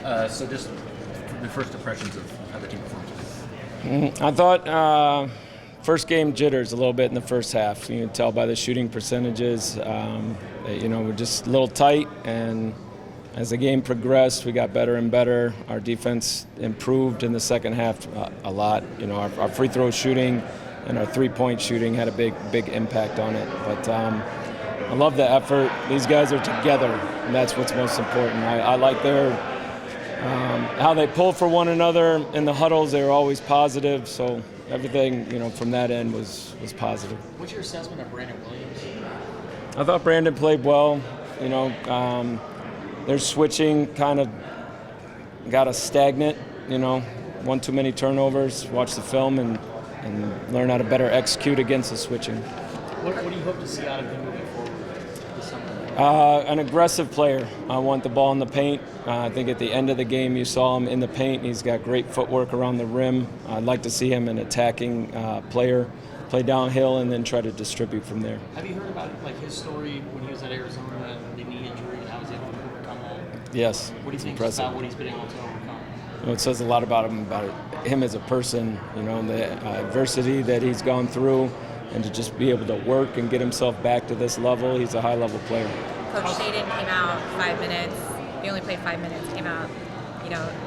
So just the first impressions of how the team performed today. I thought first game jitters a little bit in the first half. You can tell by the shooting percentages. We're just a little tight, and as the game progressed, we got better and better. Our defense improved in the second half a lot. Our free throw shooting and our three-point shooting had a big impact on it. But I love the effort. These guys are together, and that's what's most important. I like their how they pull for one another in the huddles. They were always positive, so everything from that end was positive. What's your assessment of Brandon Williams? I thought Brandon played well. Their switching kind of got us stagnant. One too many turnovers. Watch the film and learn how to better execute against the switching. What do you hope to see out of him moving forward this summer? An aggressive player. I want the ball in the paint. I think at the end of the game you saw him in the paint. He's got great footwork around the rim. I'd like to see him an attacking player, play downhill and then try to distribute from there. Have you heard about his story when he was at Arizona, the knee injury, and how he was able to overcome that? Yes. What do you think about what he's been able to overcome? It says a lot about him as a person, and the adversity that he's gone through, and to just be able to work and get himself back to this level. He's a high-level player. Coach Shaden came out 5 minutes. He only played 5 minutes. Came out,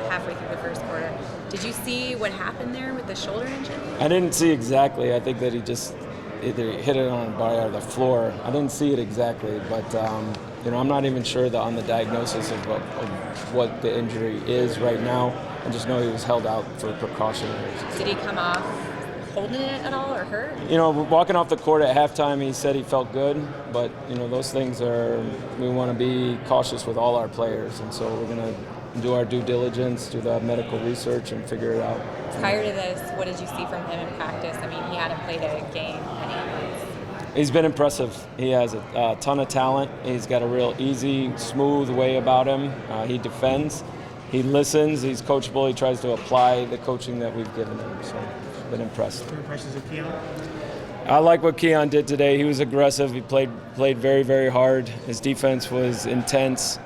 halfway through the first quarter. Did you see what happened there with the shoulder injury? I didn't see exactly. I think that he just either hit it on the floor. I didn't see it exactly, but I'm not even sure on the diagnosis of what the injury is right now. I just know he was held out for precautionary reasons. Did he come off holding it at all or hurt? Walking off the court at halftime, he said he felt good, but those things we want to be cautious with all our players, and so we're going to do our due diligence, do the medical research, and figure it out. Prior to this, what did you see from him in practice? I mean, he hadn't played a game many months. He's been impressive. He has a ton of talent. He's got a real easy, smooth way about him. He defends. He listens. He's coachable. He tries to apply the coaching that we've given him. So, been impressed. Your impressions of Keon? I like what Keon did today. He was aggressive. He played very, very hard. His defense was intense.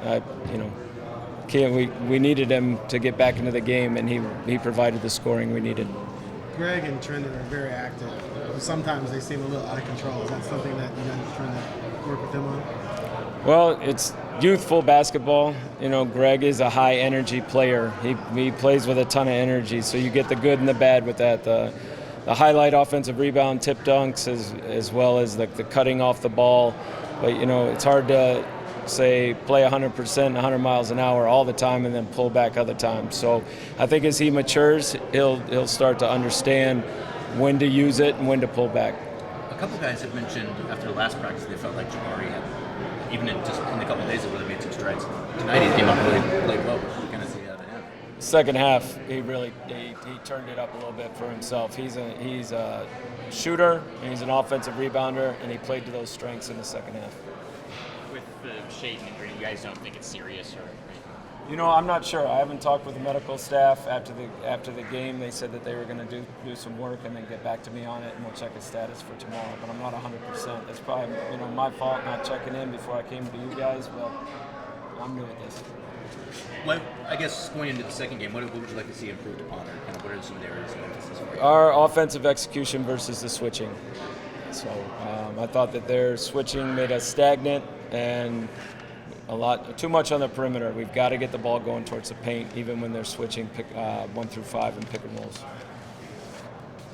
Keon, we needed him to get back into the game, and he provided the scoring we needed. Greg and Trendon are very active. Sometimes they seem a little out of control. Is that something that you guys are trying to work with them on? Well, it's youthful basketball. Greg is a high-energy player. He plays with a ton of energy, so you get the good and the bad with that. The highlight offensive rebound, tip dunks, as well as the cutting off the ball. But, it's hard to say play 100%, 100 miles an hour all the time and then pull back other times. So I think as he matures, he'll start to understand when to use it and when to pull back. A couple guys have mentioned after the last practice they felt like Jabari had, even in the couple of days, it really made some strides. Tonight he came up and really played well. What do you kind of see out of him? Second half, he turned it up a little bit for himself. He's a shooter, and he's an offensive rebounder, and he played to those strengths in the second half. With the Shaden injury, you guys don't think it's serious, or? I'm not sure. I haven't talked with the medical staff after the game. They said that they were going to do some work and then get back to me on it, and we'll check his status for tomorrow. But I'm not 100%. That's probably my fault not checking in before I came to you guys. But I'm new at this. Well, I guess going into the second game, what would you like to see improved upon, or kind of what are some areas of emphasis for you? Our offensive execution versus the switching. So I thought that their switching made us stagnant and too much on the perimeter. We've got to get the ball going towards the paint, even when they're switching 1 through 5 and pick and rolls.